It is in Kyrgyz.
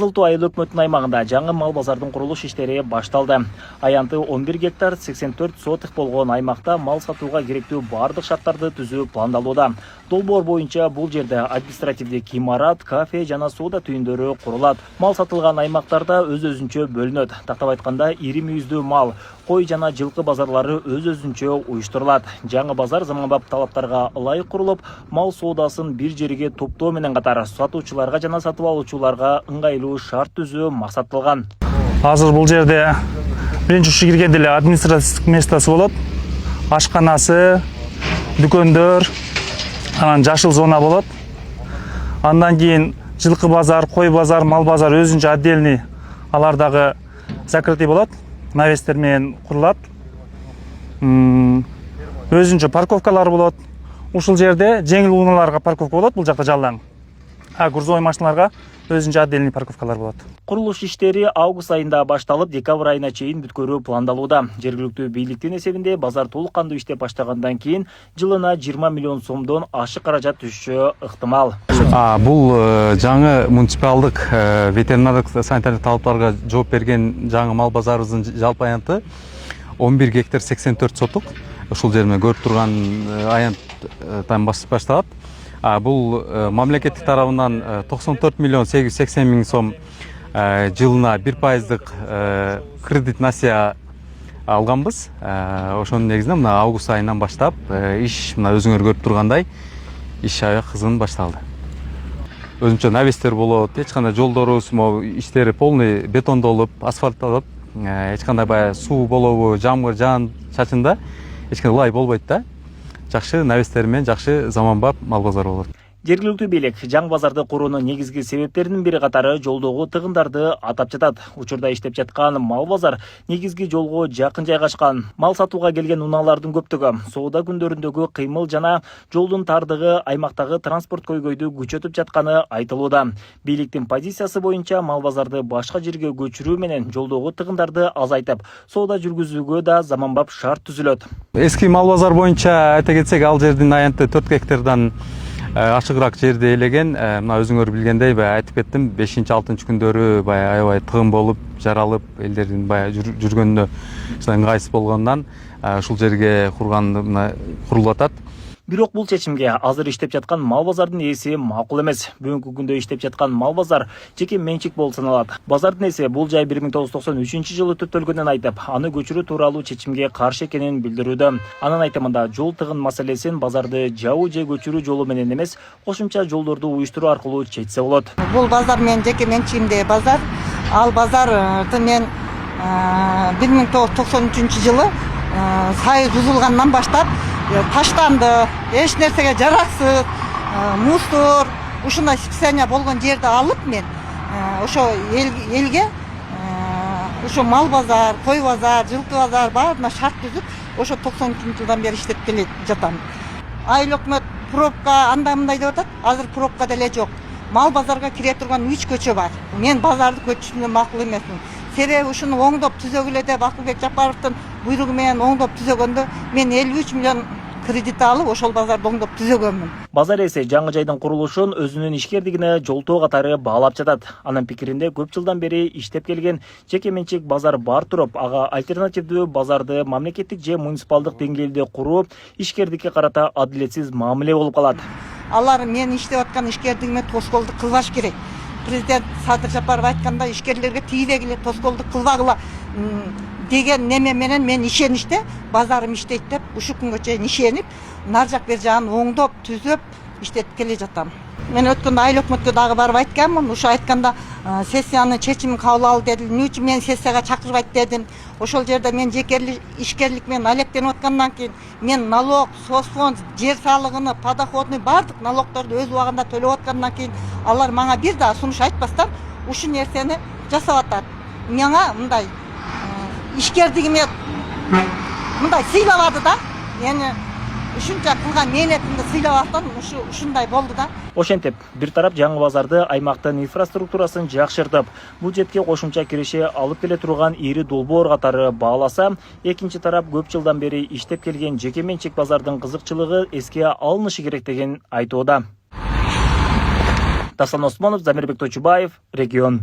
Кызыл Туу айыл өкмөтүнүн аймагында жаңы мал базардын курулуш иштери башталды. Аянты 11 гектар 84 сотых болгон аймакта мал сатууга керектүү бардык шарттарды түзүү пландалууда. Долбоор боюнча бул жерде административдик имарат, кафе жана соода түйүндөрү курулат. Мал сатылган аймактарда өз-өзүнчө бөлүнөт. Тактап айтканда, ири мүйүздүү мал, кой жана жылкы базарлары өз-өзүнчө уюштурулат. Жаңы базар заманбап талаптарга ылайык курулуп, мал соодасын бир жерге топтоо менен катар сатуучуларга жана сатып алуучуларга ыңгайлуу шарт түзүү максатталган. Азыр бул жерде биринчи ушу киргенде эле административдик местосы болот. Ашканасы, дүкөндөр, анан жашыл зона болот. Андан кийин жылкы базар, кой базар, мал базар өзүнчө отдельный, алар дагы закрытый болот. Навестер менен курулат. Өзүнчө парковкалар болот. Ушул жерде жеңил унааларга парковка болот, бул жакта жалаң. Грузовой машиналарга өзүнчө отдельный парковкалар болот. Курулуш иштери август айында башталып, декабрь айына чейин бүткөрүү пландалууда. Жергиликтүү бийликтин эсебинде базар толук кандуу иштеп баштагандан кийин жылына 20 миллион сомдон ашык каражат түшүшү ыктымал. Бул жаңы муниципалдык ветеринардык санитардык талаптарга жооп берген жаңы мал базарыбыздын жалпы аянты 11 гектар 84 сотук. Ушул жерде көрүп турган аянттан башталат. Бул мамлекеттик тарабынан 94 миллион 880 миң сом жылына 1% кредит насия алганбыз. Ошонун негизинде мына август айынан баштап иш мына өзүңөр көрүп тургандай иш аябай кызгын башталды. Өзүнчө навестер болот, эч кандай жолдорубуз иштери полный бетондолуп, асфальтталып, эч кандай баягы суу болобу, жамгыр жаан чачында эч кандай ылай болбойт да. Жакшы навестер менен жакшы заманбап мал базар болот. Жергиликтүү бийлик жаңы базарды куруунун негизги себептеринин бири катары жолдогу тыгындарды атап жатат. Учурда иштеп жаткан мал базар негизги жолго жакын жайгашкан. Мал сатууга келген унаалардын көптүгү, соода күндөрүндөгү кыймыл жана жолдун тардыгы аймактагы транспорт көйгөйдү күчөтүп жатканы айтылууда. Бийликтин позициясы боюнча мал базарды башка жерге көчүрүү менен жолдогу тыгындарды азайтып, соода жүргүзүүгө да заманбап шарт түзүлөт. Эски мал базар боюнча айта кетсек, ал жердин аянты 4 гектардан ашыгыраак жерде элеген. Мына өзүңөр билгендей, баягы айтып кеттим, 5-6 күндөрү баягы аябай тыгын болуп, жаралып, элдердин баягы жүргөнүнө ыңгайсыз болгондон ушул жерге курулуп атат. Бирок бул чечимге азыр иштеп жаткан мал базардын ээси макул эмес. Бүгүнкү күндө иштеп жаткан мал базар жеке менчик болуп саналат. Базардын ээси бул жай 1993 төптөлгөнүн айтып, аны көчүрүү тууралуу чечимге каршы экенин билдирүүдө. Анын айтымында жол тыгын маселесин базарды жабуу же көчүрүү жолу менен эмес, кошумча жолдорду уюштуруу аркылуу чечсе болот. Бул базар менин жеке менчигимдеги базар. Ал базарды мен 1993 жылы союз бузулгандан баштап таштанды, эч нерсеге жараксыз, мусор, ушундай списание болгон жерди алып мен ошо элге ошо мал базар, кой базар, жылкы базар баарына шарт түзүп, ошо 93 жылдан бери иштеп келе жатам. Айыл өкмөт пробка андай мындай деп атат, азыр пробка деле жок. Мал базарга кире турган 3 көчө бар. Мен базарды көчүрүүнү макул эмесмин. Себеби ушуну оңдоп түзөгүлө деп Акылбек Жапаровдун буйругу менен оңдоп түзөгөндө мен 53 миллион кредит алып, ошол базарды оңдоп түзөгөнмүн. Базар ээси жаңы жайдын курулушун өзүнүн ишкердигине жолтоо катары баалап жатат. Анын пикиринде көп жылдан бери иштеп келген жеке менчик базар бар туруп, ага альтернативдүү базарды мамлекеттик же муниципалдык деңгээлде куруу ишкердикке карата адилетсиз мамиле болуп калат. Алар мен иштеп аткан ишкердигиме тоскоолдук кылбаш керек. Президент Садыр Жапаров айтканда, ишкерлерге тийбегиле, тоскоолдук кылбагыла деген неме менен мен ишеничте базарым иштейт деп ушул күнгө чейин ишенип, нар жак бер жагын оңдоп, түзөп иштетип келе жатам. Мен өткөндө айыл өкмөткө дагы барып айтканмын. Ушу айтканда сессиянын чечимин кабыл ал деди. Эмне үчүн мен сессияга чакырбайт дедим. Ошол жерде мен ишкерлик менен алектенип аткандан кийин мен налог, соцфонд, жер салыгыны, подоходный бардык налогдорду өз убагында төлөп аткандан кийин алар мага бир да сунуш айтпастан ушул нерсени жасап атат. Мага мындай ишкердигиме мындай сыйлабады да. Мени ушунча кылган мээнетимди сыйлабастан ушундай болду да. Ошентип, бир тарап жаңы базарды аймактын инфраструктурасын жакшыртып, бюджетке кошумча киреше алып келе турган ири долбоор катары бааласа, экинчи тарап көп жылдан бери иштеп келген жеке менчик базардын кызыкчылыгы эске алынышы керек деген айтууда. Таслан Осмонов, Замирбек Тойчубаев, Регион.